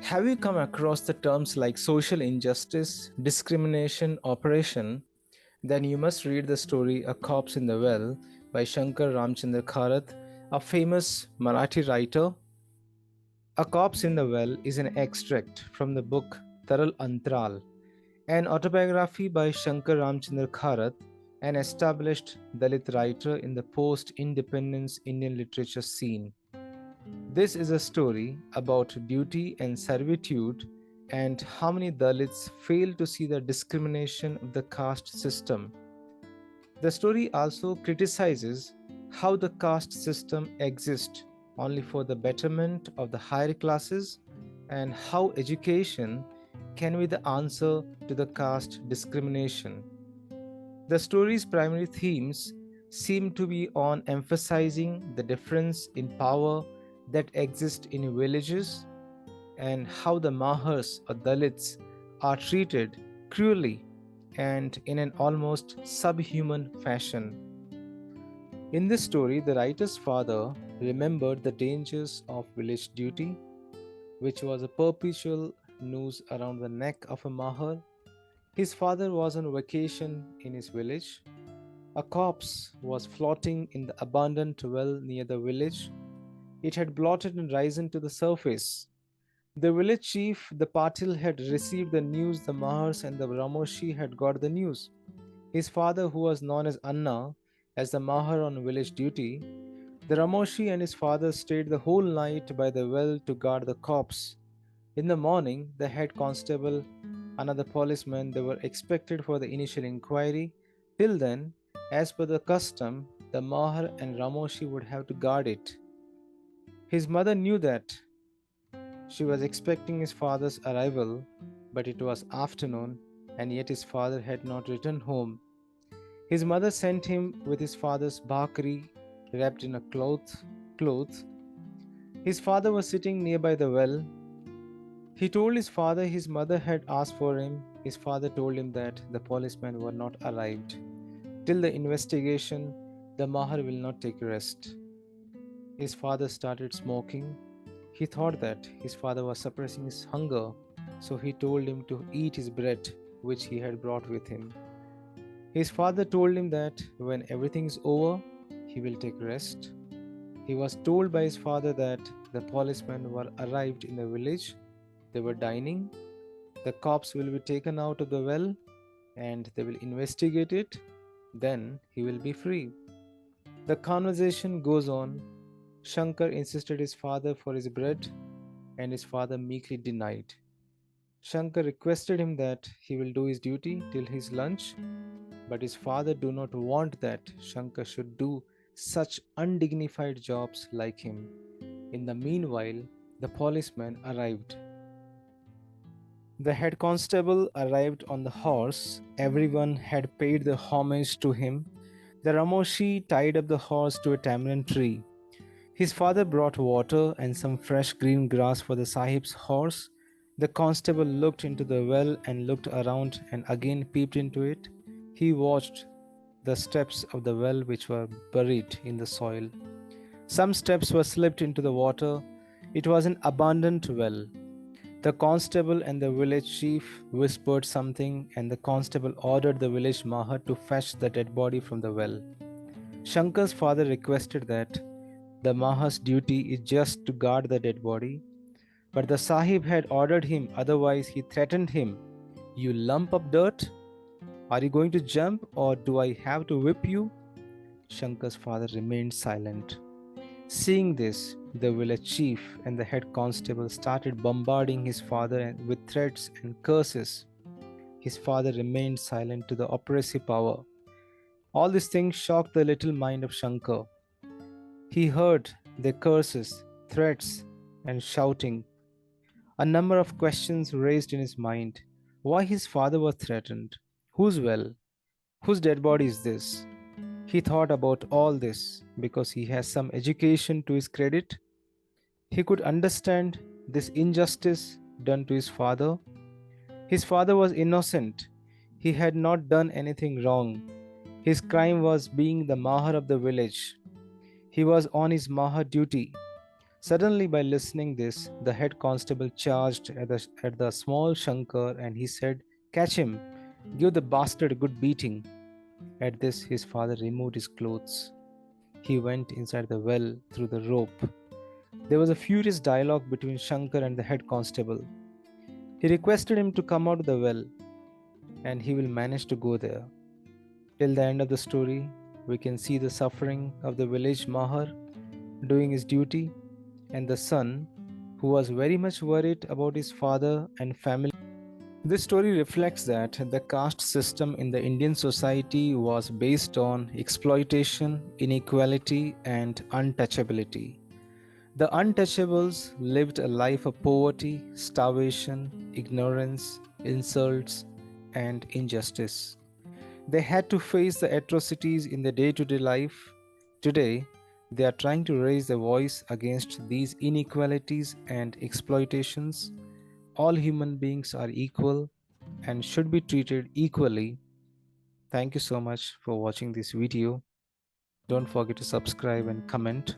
Have you come across the terms like social injustice, discrimination, oppression? Then you must read the story A Corpse in the Well by Shankar Ramchandra Kharat, a famous Marathi writer. A Corpse in the Well is an extract from the book Taral Antral, an autobiography by Shankar Ramchandra Kharat, an established Dalit writer in the post independence Indian literature scene. This is a story about duty and servitude and how many Dalits fail to see the discrimination of the caste system. The story also criticizes how the caste system exists only for the betterment of the higher classes and how education can be the answer to the caste discrimination. The story's primary themes seem to be on emphasizing the difference in power that exists in villages and how the Mahars or Dalits are treated cruelly and in an almost subhuman fashion. In this story, the writer's father remembered the dangers of village duty, which was a perpetual noose around the neck of a Mahar. His father was on vacation in his village. A corpse was floating in the abandoned well near the village. It had blotted and risen to the surface. The village chief, the Patil, had received the news. The Mahars and the Ramoshi had got the news. His father, who was known as Anna, as the Mahar on village duty, the Ramoshi and his father stayed the whole night by the well to guard the corpse. In the morning, the head constable, another policeman, they were expected for the initial inquiry. Till then, as per the custom, the Mahar and Ramoshi would have to guard it. His mother knew that. She was expecting his father's arrival, but it was afternoon, and yet his father had not returned home. His mother sent him with his father's bhakri wrapped in a cloth. His father was sitting nearby the well. He told his father his mother had asked for him. His father told him that the policemen were not arrived. Till the investigation, the Mahar will not take rest. His father started smoking. He thought that his father was suppressing his hunger, so he told him to eat his bread, which he had brought with him. His father told him that when everything is over, he will take rest. He was told by his father that the policemen were arrived in the village. They were dining. The corpse will be taken out of the well and they will investigate it. Then he will be free. The conversation goes on. Shankar insisted his father for his bread and his father meekly denied. Shankar requested him that he will do his duty till his lunch, but his father do not want that Shankar should do such undignified jobs like him. In the meanwhile, the policeman arrived. The head constable arrived on the horse. Everyone had paid the homage to him. The Ramoshi tied up the horse to a tamarind tree. His father brought water and some fresh green grass for the Sahib's horse. The constable looked into the well and looked around and again peeped into it. He watched the steps of the well which were buried in the soil. Some steps were slipped into the water. It was an abandoned well. The constable and the village chief whispered something, and the constable ordered the village Mahar to fetch the dead body from the well. Shankar's father requested that the Mahar's duty is just to guard the dead body, but the Sahib had ordered him, otherwise, he threatened him. You lump of dirt? Are you going to jump, or do I have to whip you? Shankar's father remained silent. Seeing this, the village chief and the head constable started bombarding his father with threats and curses. His father remained silent to the oppressive power. All these things shocked the little mind of Shankar. He heard their curses, threats, and shouting. A number of questions raised in his mind. Why his father was threatened? Whose well? Whose dead body is this? He thought about all this because he has some education to his credit. He could understand this injustice done to his father. His father was innocent. He had not done anything wrong. His crime was being the Mahar of the village. He was on his Mahar duty. Suddenly, by listening this, the head constable charged at the small Shankar and he said, "Catch him! Give the bastard a good beating." At this, his father removed his clothes. He went inside the well through the rope. There was a furious dialogue between Shankar and the head constable. He requested him to come out of the well, and he will manage to go there. Till the end of the story, we can see the suffering of the village Mahar doing his duty, and the son, who was very much worried about his father and family. This story reflects that the caste system in the Indian society was based on exploitation, inequality, and untouchability. The untouchables lived a life of poverty, starvation, ignorance, insults, and injustice. They had to face the atrocities in their day to day life. Today, they are trying to raise their voice against these inequalities and exploitations. All human beings are equal and should be treated equally. Thank you so much for watching this video. Don't forget to subscribe and comment.